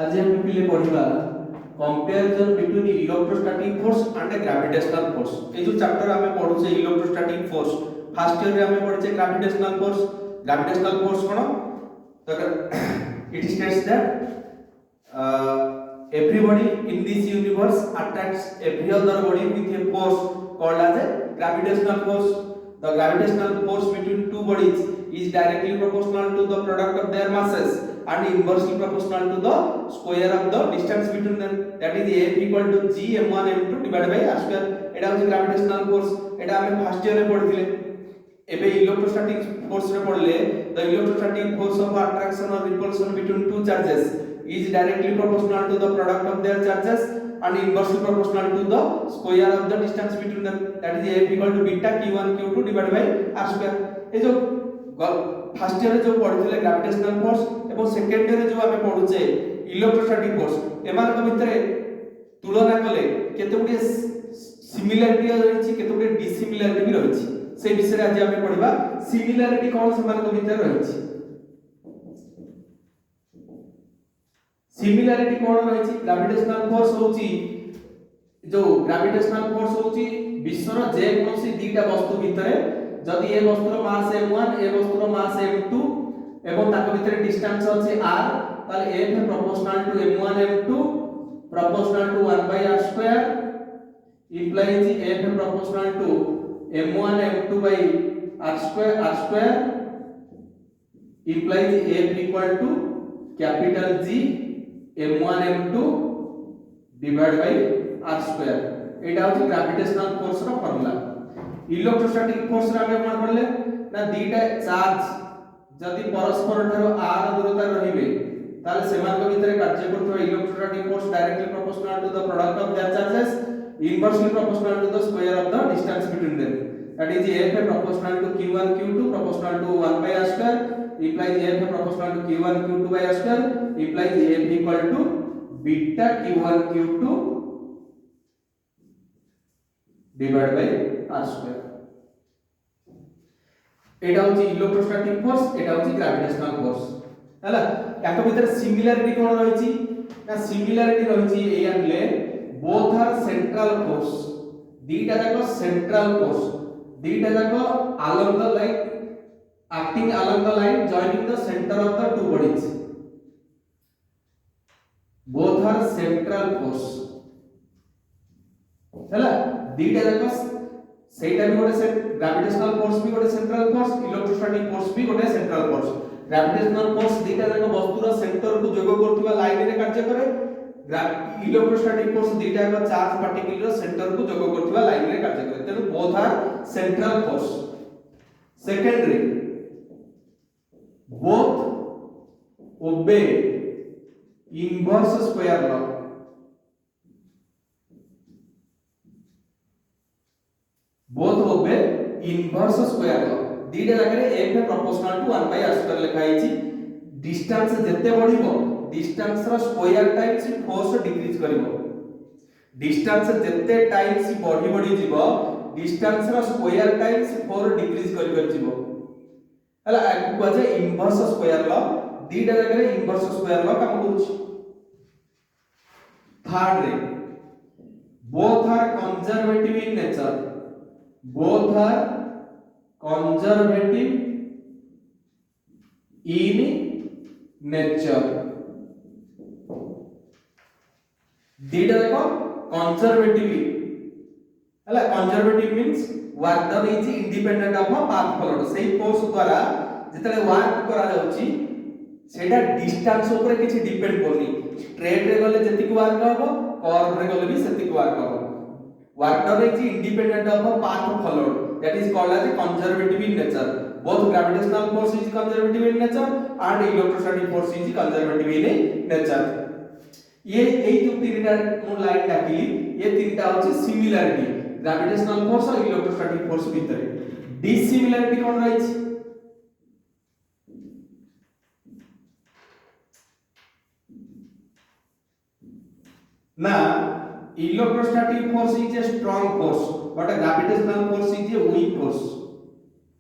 आज हम पिले पढ़िबा comparison between electrostatic force and gravitational force. ए जो चैप्टर हमें पढुचे इलेक्ट्रोस्टैटिक फोर्स फर्स्ट ईयर रे हमें पढिचे ग्रेविटेशनल फोर्स। ग्रेविटेशनल फोर्स कोन तो it states that everybody in this universe attracts every other body with a force called as a gravitational force. The gravitational force between two bodies is directly proportional to the product of their masses and inversely proportional to the square of the distance between them, that is F equal to G m1 m2 divided by r square. एटा होची gravitational force। एटा हमें first year रे पढिथिले। एबे electrostatic force रे पढले the electrostatic force of attraction or repulsion between two charges is directly proportional to the product of their charges and inversely proportional to the square of the distance between them, that is F equal to beta q1 q2 divided by r square। ए जो first year रे जो पढिथिले gravitational force एवं second year रे जो हमें पढुचे electrostatic force एमान को भितरे तुलना कले केते गुडी सिमिलरिटी रहिछि केते गुडी डिसिमिलरिटी भी रहिछि। से विषय आज हमें पढिबा सिमिलरिटी कोन समान को भितर रहिछि। सिमिलरिटी कोन रहिछि ग्रेविटेशनल फोर्स होछि जो ग्रेविटेशनल फोर्स होछि विश्वर जे कोनोसी दीटा वस्तु भितरे जदि ए वस्तुर मास m1 ए वस्तुर मास m2 एवं ताको भितरे डिस्टेंस अछि r ताले f proportional to m1 m2 proportional to 1 by r square implies f proportional to m1 m2 by r square implies f equal to capital G m1 m2 divided by r square। एटा होची gravitational force रो formula. Electrostatic force रे हम कोन पढले ना दीटा charge जदि परस्पर ठारो r दूरता रहिबे ताले सेमान को भितरे कार्य करथवा electrostatic force directly proportional to the product of their charges inversely proportional to the square of the distance between them, that is F proportional to q1 q2 proportional to 1 by r square implies F proportional to q1 q2 by r square implies F equal to beta q1 q2 divided by r square। एटा होची electrostatic force एटा होची gravitational force हला। याको भीतर similarity कोन रहिची ना similarity रहिची ए आनले both are central force। दीटा जाको central force दीटा जाको along the line acting along the line joining the center of the two bodies, both are central force हला। दीटा जाको सेटा भी गोटे ग्रेविटेशनल फोर्स भी गोटे सेंट्रल फोर्स इलेक्ट्रोस्टैटिक फोर्स भी गोटे सेंट्रल फोर्स। ग्रेविटेशनल फोर्स दीटा जाको वस्तुर सेंटर को जोग करथुवा लाइन रे कार्य करे। इलेक्ट्रोस्टैटिक फोर्स दीटा का चार्ज पार्टिकल सेंटर को जोग करथुवा लाइन रे कार्य करे तेनु both are central force. Secondary both obey inverse square law. Both obey inverse square law. दीटा जाकरे f proportional to 1 by r square लिखा आइछि। डिस्टेंस जत्ते बढ़िबो डिस्टेंस रो स्क्वायर टाइम्स फोर्स डिक्रीज करिवो। डिस्टेंस जत्ते टाइम्स बढ़ी बढ़ी जीवो डिस्टेंस रो स्क्वायर टाइम्स फोर्स डिक्रीज करि करि जीवो हला। आकु कहजे इनवर्स स्क्वायर लॉ। दीटा जगह इनवर्स स्क्वायर लॉ काम करूछि। थर्ड रे both are conservative in nature. Both are conservative in nature. दीटा देखो कंजर्वेटिवली हला। Conservative means work done is independent of path followed. सेही फोर्स द्वारा जेतले वर्क करा जाउची सेटा डिस्टेंस ऊपर किछि डिपेंड करनी। स्ट्रेट रे गले जतिक वर्क हबो कर्व रे गले भी सेतिक वर्क हबो। Work done is independent of path followed, that is called as conservative in nature. both gravitational force is conservative in nature and electrostatic force is conservative in nature। ये जो तीनटा मु लाइन डाकिली ये तीनटा होची सिमिलरिटी ग्रेविटेशनल फोर्स और electrostatic force भितरे। Dissimilarity कोन रहिछि ना electrostatic force is a strong force but a gravitational force is a weak force।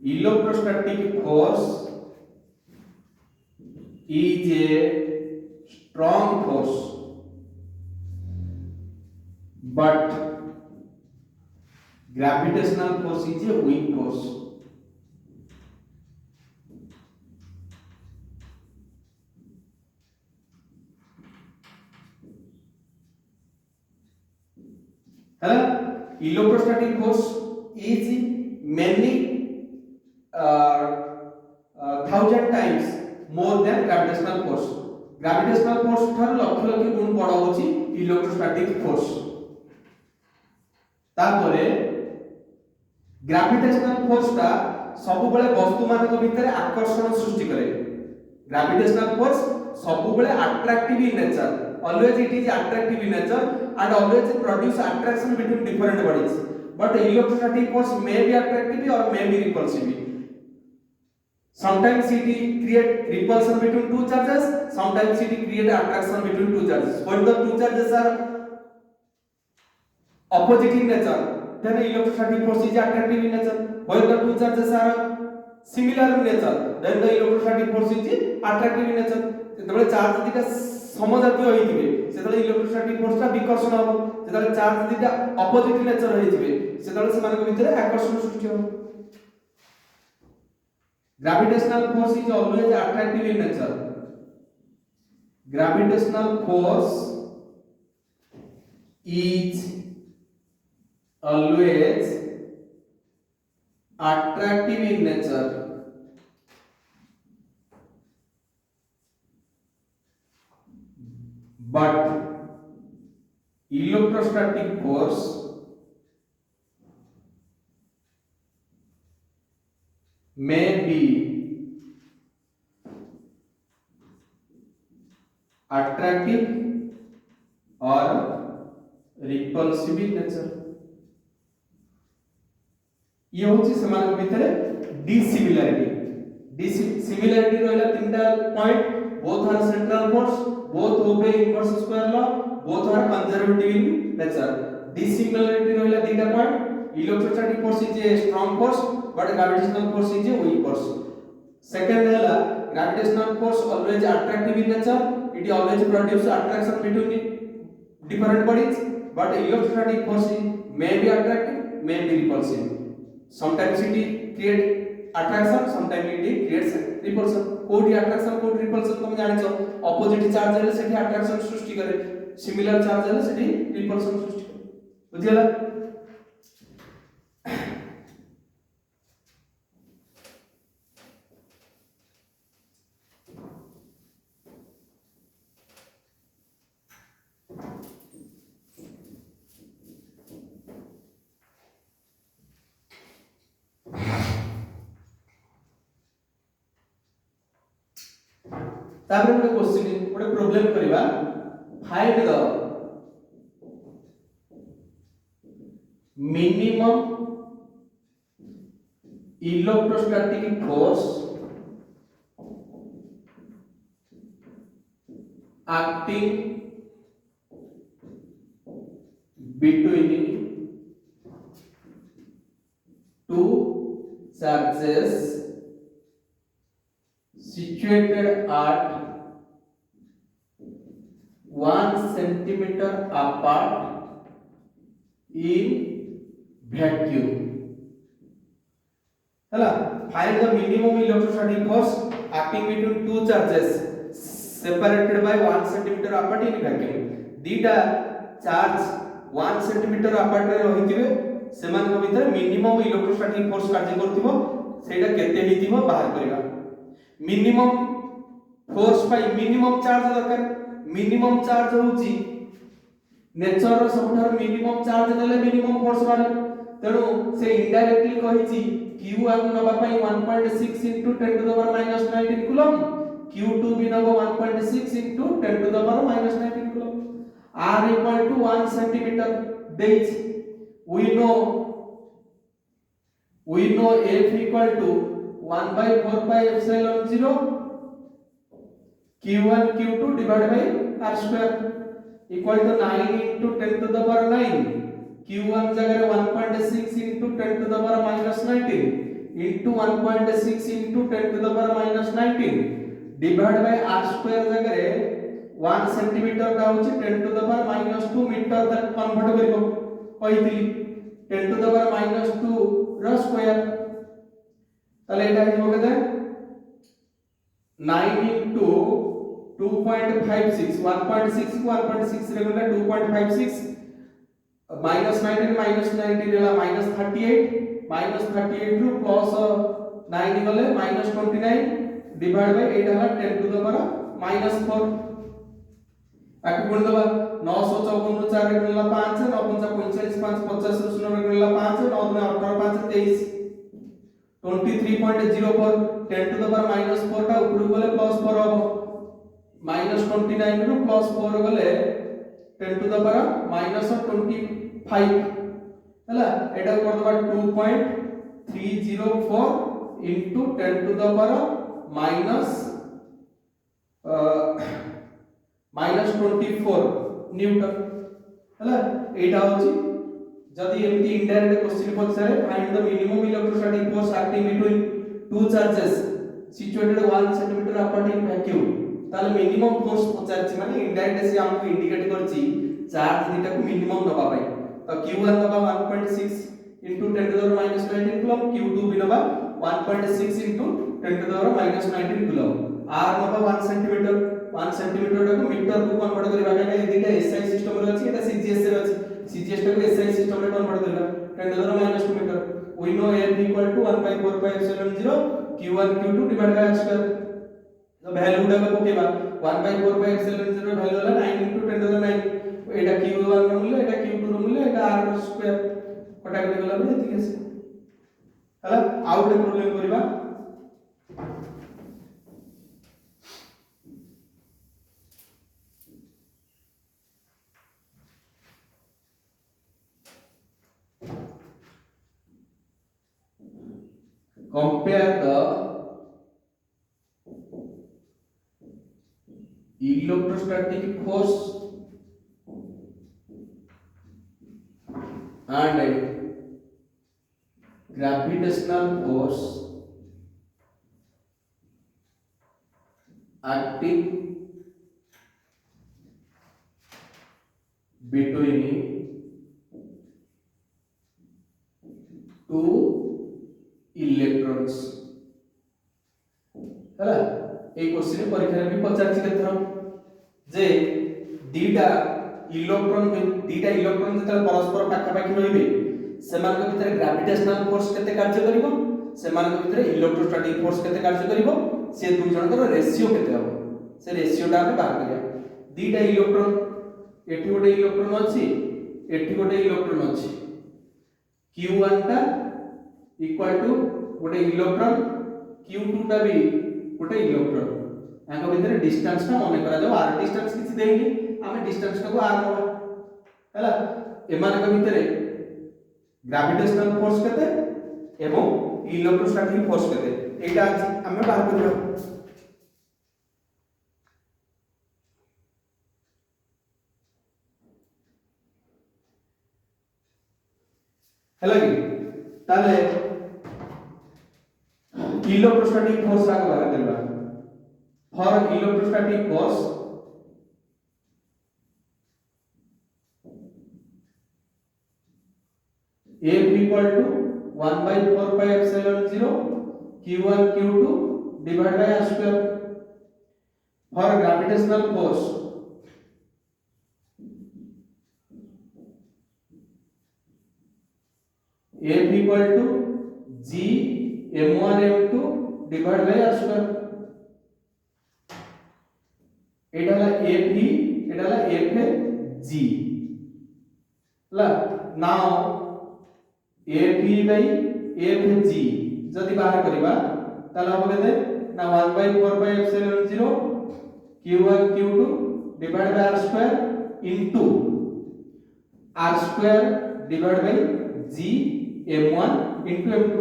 electrostatic force is a strong force, but gravitational force is a weak force. Electrostatic force is many thousand times more than gravitational force. Gravitational force ठार लक्ष लक्ष गुण बड़ होची electrostatic force. तापरे gravitational force ता सब बेले वस्तु मानक भितर आकर्षण सृष्टि करे. ग्रेविटेशनल फोर्स सब बेले attractive in nature, always it is attractive in nature and always produce attraction between different bodies. But electrostatic force may be attractive or may be repulsive. Sometimes it create repulsion between two charges, sometimes it create attraction between two charges. When the two charges are opposite in nature, then electrostatic force is attractive in nature. When the two charges are similar in nature, then the electrostatic force is attractive in nature. जेतबे charge दिटा समजातीय होइथिबे सेतले electrostatic force ता विकर्षण हो. जेतले charge दिटा ऑपोजिट नेचर होइथिबे सेतले से मानक भितर आकर्षण सृष्टि हो. Gravitational force is always attractive in nature. Gravitational force is always attractive in nature. But electrostatic force may be attractive or repulsive in nature. ये होची समान भितर डिसिमिलरिटी. डिसिमिलरिटी रहला तीनटा point. both are central force, both obey inverse square law, both are conservative in nature. Dissimilarity रहला तीनटा point. Electrostatic force is a strong force but gravitational force is a weak force. Second रहला gravitational force always attractive in nature, it always produce attraction between different bodies, but electrostatic force may be attractive, may be repulsive. Sometimes it create attraction, sometimes it creates repulsion. कोडी attraction कोडी repulsion तुम जानि छ. Opposite charge हेले सेठी attraction सृष्टि करे, similar charge हेले सेठी repulsion सृष्टि करे. बुझियला. तापर गोटे क्वेश्चन गोटे प्रॉब्लम करबा. Find the minimum electrostatic force acting between two charges situated at 1 centimeter apart in vacuum. Hala, find the minimum electrostatic force acting between two charges separated by 1 centimeter apart in vacuum. दीटा चार्ज 1 centimeter apart रे रहिथिबे सेमान को भीतर minimum electrostatic force कार्य करथिबो सेटा केते हिथिबो बाहर करबा. मिनिमम फोर्स पाई मिनिमम चार्ज दरकार. मिनिमम चार्ज होची नेचर रो सबठार मिनिमम चार्ज देले मिनिमम फोर्स बारे. तेणु से इनडायरेक्टली कहिची q1 नबा पाई 1.6 into 10 to the power minus 19 coulomb, q2 भी नबो 1.6 into 10 to the power minus 19 coulomb. r equal to 1 centimeter देइछ. we know f equal to 1 by 4 pi epsilon 0 q1 q2 divided by r square equal to 9 into 10 to the power 9. q1 जगह 1.6 into 10 to the power minus 19 into 1.6 into 10 to the power minus 19 divided by r square जगह 1 centimetre का होची 10 to the power -2 metre तक convert करिवो कहितली 10 to the power -2 रो square ताले एटा हिजो केते 9 into 2.56 1.6 को 1.6 रे गला 2.56 -19 -19 रेला -38 -38 रु प्लस 9 गले -29 डिवाइड बाय 8 हला 10 टू द पावर -4 आके गुण दबा 954 रु 4 रे गला 5 9 45 5 50 रु 0 रे गला 5 9 18 5 23 23.04 10 टू द पावर -4 टा ऊपर गले +4 हो -29 रु +4 गले 10 टू द पावर -25 हला एटा कर दबा 2.304 into 10 to the power -24 newton हला एटा होची जदी एमती इनडायरेक्ट क्वेश्चन पछारे find the minimum electrostatic force acting between two charges situated 1 centimetre apart in vacuum ताले मिनिमम फोर्स पछारछि माने इनडायरेक्ट से हमको इंडिकेट करछि चार्ज दिटा को मिनिमम नबा पाई तो q1 नबा 1.6 into 10 to the power -19 coulomb q2 भी नबा 1.6 into 10 to the power -19 coulomb r नबा 1 सेंटीमीटर 1 सेंटीमीटर को मीटर को कन्वर्ट करबा के ए दिटा एसआई सिस्टम रे अछि एटा सीजीएस रे अछि सीजीएस को एसआई सिस्टम रे कन्वर्ट करबा 10 to the power -2 meter we know f equal to 1/4π0 q1 q2 divide by r square तो वैल्यू डा को पकेबा 1/4π0 वैल्यू होला 9 into 10 to the 9 Etah q1 रो मूल्य एटा q2 रो मूल्य एटा r स्क्वायर कटा कटी गला बे एतिके से हला आउट प्रॉब्लम करबा compare the electrostatic force and gravitational force acting between two electrons हला ए क्वेश्चन परीक्षा रे भी पचारछि केथर जे दीटा इलेक्ट्रॉन जतरा परस्पर पाखा पाखी रहिबे सेमानक भितर ग्रेविटेशनल फोर्स केते कार्य करिवो सेमानक भितर इलेक्ट्रोस्टैटिक फोर्स केते कार्य करिवो से दुई जनकर रेशियो केते हो से रेशियोटा हम बाहर करिया दीटा इलेक्ट्रॉन एठी गोटे इलेक्ट्रॉन अछि एठी गोटे इलेक्ट्रॉन अछि q1 टा इक्वल टू गोटे इलेक्ट्रॉन q2 टा भी गोटे इलेक्ट्रॉन याक भितर डिस्टेंस टा माने करा जाव r डिस्टेंस किछि देइनी आमे डिस्टेंस टा को r नबा हला एमानक भितर ग्रेविटेशनल फोर्स केते एवं इलेक्ट्रोस्टैटिक फोर्स केते एटा आमे बाहर करिया हला कि ताले इलेक्ट्रोस्टैटिक फोर्स आगे बाहर करबा for electrostatic force F equal to 1/4π0 q1 q2 divided by r square for gravitational force F equal to g m1 m2 divided by r square एटा ला f एटा ला f g ला now f by f g जदि बाहर करबा ताला हो केते ना 1/4π0 q1 q2 divided by r square into r square divided by g m1 into m2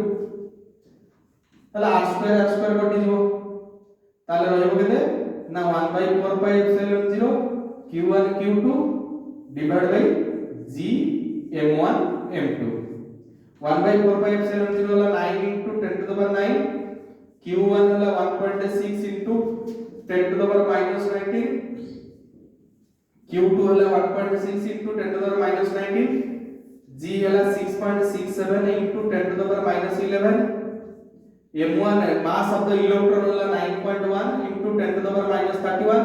ताला r square कटि जिवो ताले रहइबो केते ना 1/4π0 q1 q2 divided by g m1 m2 1/4π0 La 9 into 10 to the power 9 q1 La 1.6 into 10 to the power -19 Q2 हला 1.6 into 10 to the power minus 19, G हला 6.67 into 10 to the power minus 11, M1 mass of the electron हला 9.1 into 10 to the power minus 31,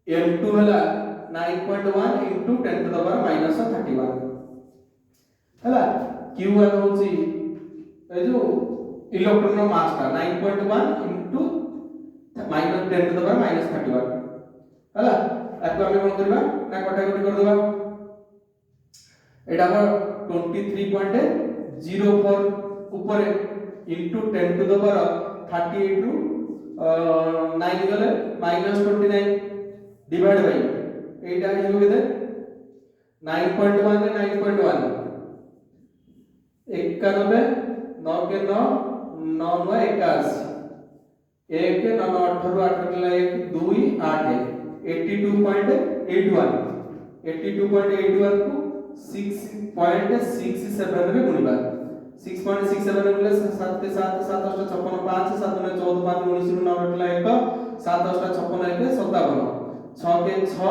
M2 हला 9.1 into 10 to the power minus 31 हला Q1 होची ए जो electron रो मास ता 9.1 into minus 10 to the power minus 31 हला आको हम कोन करबा ना कटाकटी कर देबा एटा पर 23.04 ऊपर into 10 to the power 38 ru 9 गले minus 29 डिवाइड बाय एटा हिजो केते 9.1 रे 9.1 91 9 के 9 9 9 81 एक 9 9 18 8 निकला 1 2 8 82.81 82.81 को 6.67 रे गुणिबा 6.67 गुणिले 7 के 7 7 8 56 5 7 9 14 5 19 ରୁ 9 निकला 1 7 8 56 1 57 6 के 6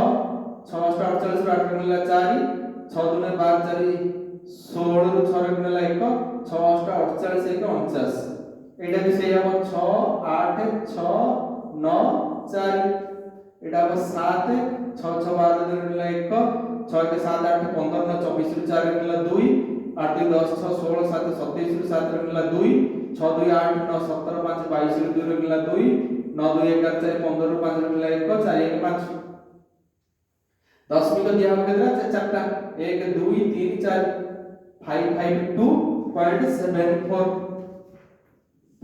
6 8 48 ରୁ 8 निकला 4 6 2 12 4 16 ରୁ 6 निकला 1 6 8 48 1 49 एटा भी सही हम 6 8 6 9 4 एटा हम 7 6 6 12 दिन मिला 1 6 के 7 8 15 9 24 ରୁ 4 मिला 2 8 2 10 6 16 7 27 ରୁ 7 मिला 2 6 2 8 9 17 5 22 ରୁ 2 मिला 2 9 2 11 4 15 ରୁ 5 मिला 1 4 1 5 10 को दिया हम केतना चारटा 1 2 3 4 552.74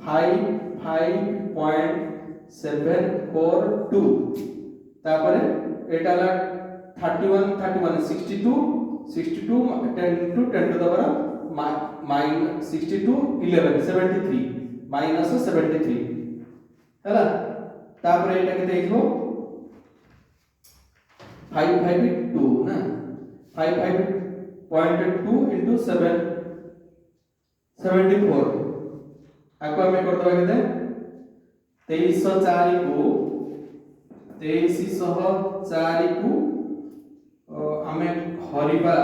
5.742 तापरे एटा ला 31 31 62 62 10 into 10 to the power minus 62 11 73 minus 73 हैला तापरे एटा केते हिजो 552 ना 552 into 7 74 आको हमें कर दबा केते 2304 को 2304 को हमें हरिबा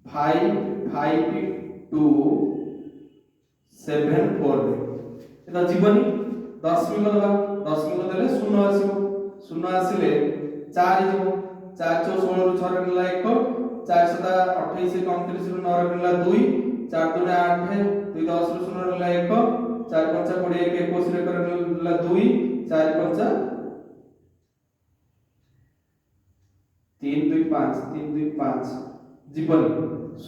55274 एटा जीवनी 10 मिल दबा 10 मिल देले 0 आसीबो 0 आसीले 4 जीवो 4 4 16 ରୁ 6 मिला 1 4 7 28 29 ରୁ 9 मिला 2 4 2 8 2 10 ରୁ 0 मिला 1 4 5 20 21 रे मिला 2 4 5 3 2 5 3 2 5 जीवन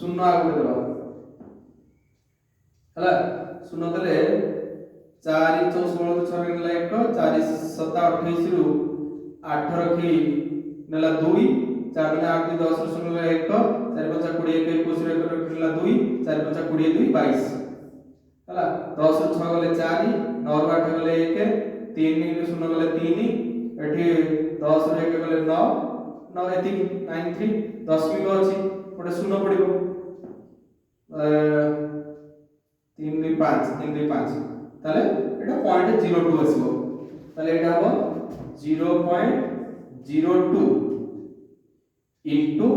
0 आगे देबा हला 0 देले 4 4 16 ରୁ 6 मिला 1 4 7 28 ରୁ 8 रखी नेला 2 4 2 8 2 10 ରୁ 0 मिला 1 4 5 20 21 रे मिला 2 4 5 20 2 22 हला 10 ରୁ 6 गले 4 9 ରୁ 8 गले 1 3 ରୁ 0 गले 3 एठी 10 ରୁ 1 गले 9 9 एति 93 10 मिल अछि ओटे 0 पडिबो 3 2 5 3 2 5 ताले एटा 0.02 आसीबो ताले एटा हो 0.02 into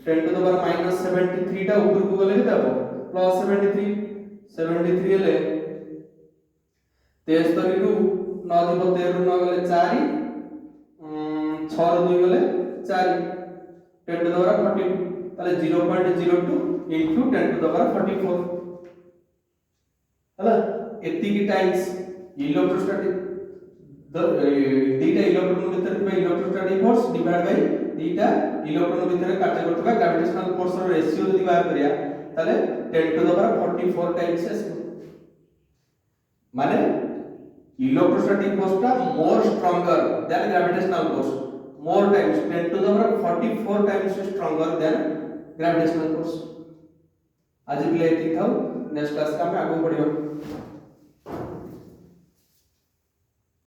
10 to the power minus 73 टा ऊपर को गले केते हो प्लस 73 73 हेले 73 ରୁ 9 দিব 13 ରୁ 9 गले 4 6 ରୁ 2 गले 4 10 to the power 42 ताले 0.02 into 10 to the power 44 हला एति की टाइम्स इलेक्ट्रोस्टैटिक दीटा इलेक्ट्रॉन भीतर थिबा इलेक्ट्रोस्टैटिक फोर्स डिवाइड बाय दीटा इलेक्ट्रॉन भीतर कार्य करथबा ग्रेविटेशनल फोर्स रो रेशियो जदी बाहर करिया ताले 10 to the power 44 टाइम्स आसो माने इलेक्ट्रोस्टैटिक फोर्स टा more stronger than gravitational force more times 10 to the power 44 times stronger than gravitational force आज भी लेती था नेक्स्ट क्लास का में आगे बढ़ियो।